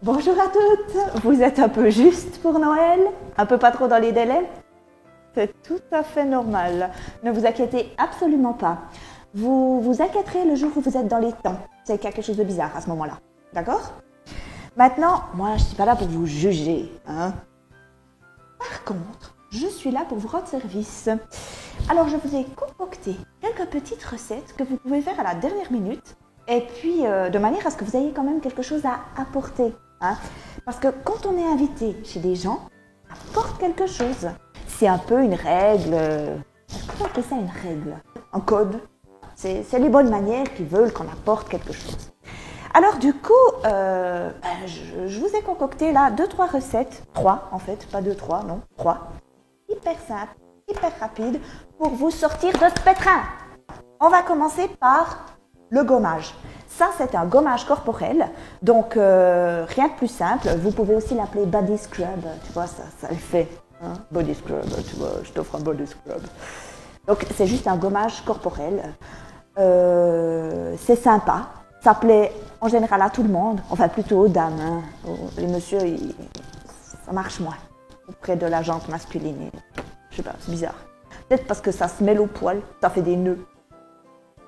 Bonjour à toutes, vous êtes un peu juste pour Noël, un peu pas trop dans les délais. C'est tout à fait normal, ne vous inquiétez absolument pas. Vous vous inquiéterez le jour où vous êtes dans les temps, c'est quelque chose de bizarre à ce moment-là, d'accord? Maintenant, moi je ne suis pas là pour vous juger, hein. Par contre, je suis là pour vous rendre service. Alors je vous ai concocté quelques petites recettes que vous pouvez faire à la dernière minute et puis de manière à ce que vous ayez quand même quelque chose à apporter. Hein? Parce que quand on est invité chez des gens, on apporte quelque chose. C'est un peu une règle. Est-ce qu'on peut appeler ça une règle? Un code. C'est les bonnes manières qui veulent qu'on apporte quelque chose. Alors du coup, je vous ai concocté là 2-3 recettes. 3 en fait, pas 2-3, non, 3. Hyper simples, hyper rapides pour vous sortir de ce pétrin. On va commencer par le gommage. Ça, c'est un gommage corporel, donc rien de plus simple. Vous pouvez aussi l'appeler body scrub, tu vois, ça le fait. Hein? Body scrub, tu vois, je t'offre un body scrub. Donc, c'est juste un gommage corporel. C'est sympa. Ça plaît en général à tout le monde, enfin plutôt aux dames. Hein. Les messieurs, ça marche moins auprès de la jante masculine. Je sais pas, c'est bizarre. Peut-être parce que ça se mêle au poil, ça fait des nœuds.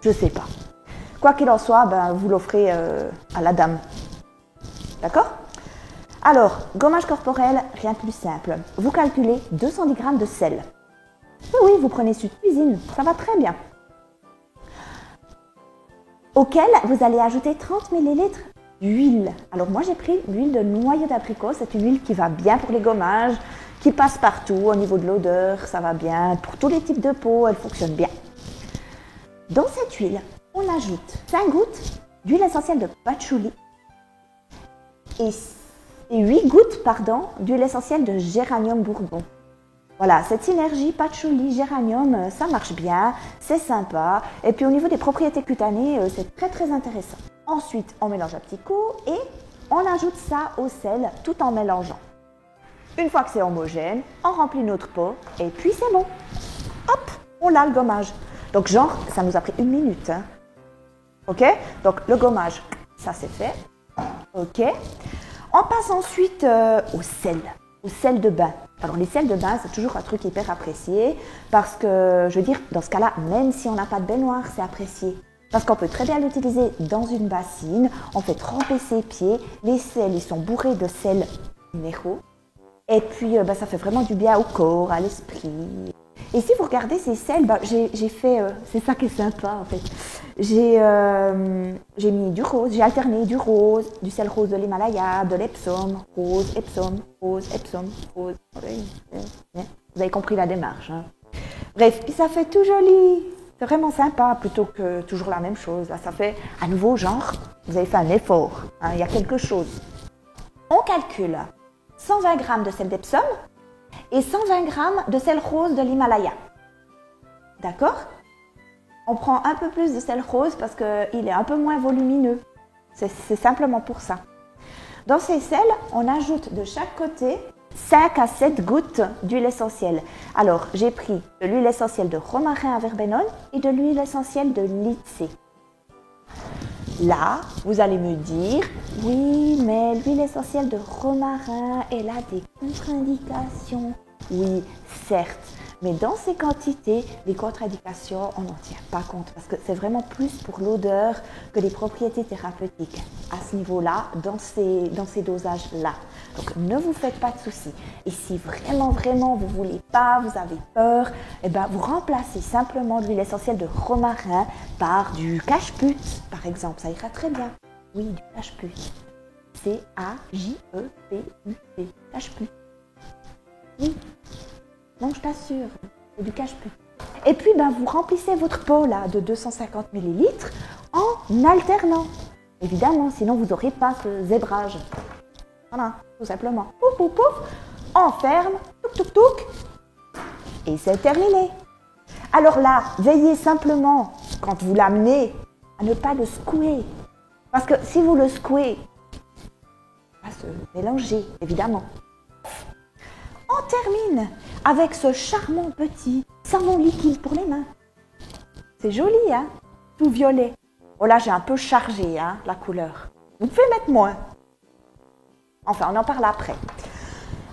Je sais pas. Quoi qu'il en soit, vous l'offrez à la dame. D'accord? Alors, gommage corporel, rien de plus simple. Vous calculez 210 g de sel. Oui, vous prenez celui de cuisine, ça va très bien. Auquel vous allez ajouter 30 ml d'huile. Alors moi j'ai pris l'huile de noyau d'abricot, c'est une huile qui va bien pour les gommages, qui passe partout au niveau de l'odeur, ça va bien. Pour tous les types de peau, elle fonctionne bien. Dans cette huile, on ajoute 5 gouttes d'huile essentielle de patchouli et 8 gouttes d'huile essentielle de géranium bourbon. Voilà, cette synergie patchouli-géranium, ça marche bien, c'est sympa. Et puis au niveau des propriétés cutanées, c'est très très intéressant. Ensuite, on mélange un petit coup et on ajoute ça au sel tout en mélangeant. Une fois que c'est homogène, on remplit notre pot et puis c'est bon. Hop, on a le gommage. Donc genre, ça nous a pris 1 minute. Hein. Ok? Donc le gommage, ça c'est fait. Ok? On passe ensuite au sel de bain. Alors les sels de bain, c'est toujours un truc hyper apprécié parce que, je veux dire, dans ce cas-là, même si on n'a pas de baignoire, c'est apprécié. Parce qu'on peut très bien l'utiliser dans une bassine, on fait tremper ses pieds, les sels, ils sont bourrés de sels minéraux. Et puis, ça fait vraiment du bien au corps, à l'esprit. Et si vous regardez ces sels, j'ai fait, c'est ça qui est sympa en fait. J'ai mis du rose, j'ai alterné du rose, du sel rose de l'Himalaya, de l'Epsom, rose, Epsom, rose, Epsom, rose. Vous avez compris la démarche. Hein. Bref, puis ça fait tout joli. C'est vraiment sympa plutôt que toujours la même chose. Là, ça fait à nouveau genre, vous avez fait un effort. Hein, il y a quelque chose. On calcule 120 g de sel d'Epsom et 120 g de sel rose de l'Himalaya. D'accord? On prend un peu plus de sel rose parce qu'il est un peu moins volumineux. C'est simplement pour ça. Dans ces sels, on ajoute de chaque côté 5 à 7 gouttes d'huile essentielle. Alors, j'ai pris de l'huile essentielle de romarin à verbenone et de l'huile essentielle de lycée. Là, vous allez me dire, oui, mais l'huile essentielle de romarin, elle a des contre-indications. Oui, certes, mais dans ces quantités, les contre-indications, on n'en tient pas compte parce que c'est vraiment plus pour l'odeur que les propriétés thérapeutiques à ce niveau-là, dans ces dosages-là. Donc, ne vous faites pas de soucis. Et si vraiment, vous ne voulez pas, vous avez peur, vous remplacez simplement l'huile essentielle de romarin par du cache-put, par exemple. Ça ira très bien. Oui, du cache-put. C-A-J-E-P-U-T. Cache-put. Oui. Non, je t'assure. C'est du cache-put. Et puis, vous remplissez votre pot là, de 250 ml en alternant. Évidemment, sinon vous n'aurez pas ce zébrage. Voilà, tout simplement. Pouf, pouf, pouf. On ferme. Touc, touc, touc. Et c'est terminé. Alors là, veillez simplement, quand vous l'amenez, à ne pas le secouer. Parce que si vous le secouez, il va se mélanger, évidemment. On termine avec ce charmant petit savon liquide pour les mains. C'est joli, hein? Tout violet. Oh là, j'ai un peu chargé, hein, la couleur. Vous pouvez mettre moins. Enfin, on en parle après.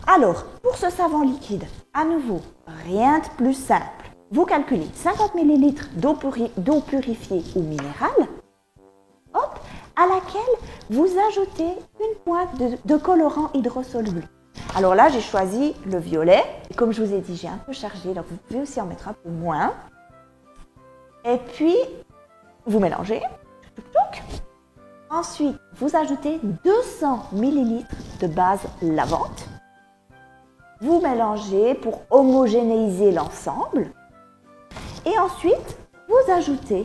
Alors, pour ce savon liquide, à nouveau, rien de plus simple. Vous calculez 50 ml d'eau purifiée ou minérale, hop, à laquelle vous ajoutez une pointe de colorant hydrosoluble. Alors là, j'ai choisi le violet. Et comme je vous ai dit, j'ai un peu chargé, donc vous pouvez aussi en mettre un peu moins. Et puis, vous mélangez. Ensuite, vous ajoutez 200 ml de base lavande. Vous mélangez pour homogénéiser l'ensemble. Et ensuite, vous ajoutez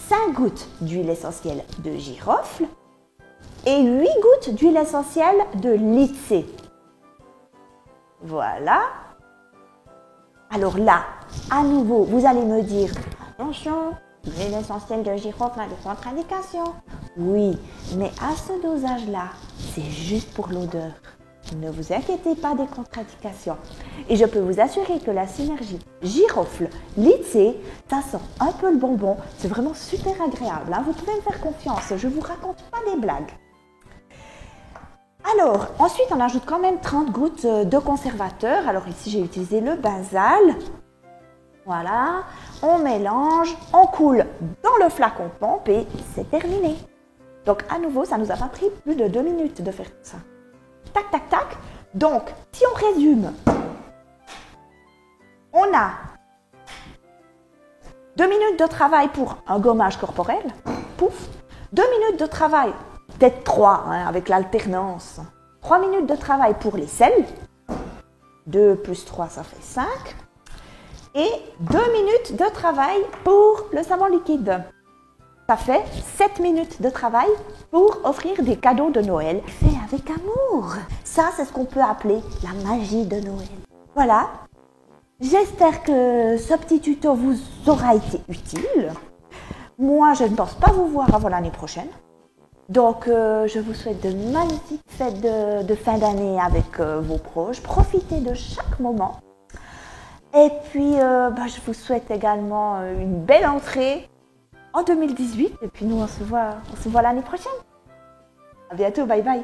5 gouttes d'huile essentielle de girofle et 8 gouttes d'huile essentielle de lycée. Voilà. Alors là, à nouveau, vous allez me dire, attention, l'huile essentielle de girofle a des contre-indications. Oui, mais à ce dosage-là, c'est juste pour l'odeur. Ne vous inquiétez pas des contre-indications. Et je peux vous assurer que la synergie girofle-lycée, ça sent un peu le bonbon. C'est vraiment super agréable. Hein. Vous pouvez me faire confiance. Je ne vous raconte pas des blagues. Alors, ensuite, on ajoute quand même 30 gouttes de conservateur. Alors ici, j'ai utilisé le Benzal. Voilà. On mélange, on coule dans le flacon pompe et c'est terminé. Donc, à nouveau, ça ne nous a pas pris plus de 2 minutes de faire tout ça. Tac, tac, tac. Donc, si on résume, on a 2 minutes de travail pour un gommage corporel, pouf. 2 minutes de travail, peut-être 3 hein, avec l'alternance. 3 minutes de travail pour les selles. 2 plus 3, ça fait 5. Et 2 minutes de travail pour le savon liquide. Ça fait 7 minutes de travail pour offrir des cadeaux de Noël fait avec amour. Ça, c'est ce qu'on peut appeler la magie de Noël. Voilà. J'espère que ce petit tuto vous aura été utile. Moi, je ne pense pas vous voir avant l'année prochaine. Donc, je vous souhaite de magnifiques fêtes de fin d'année avec vos proches. Profitez de chaque moment. Et puis, je vous souhaite également une belle entrée en 2018. Et puis, nous, on se voit l'année prochaine. À bientôt, bye bye.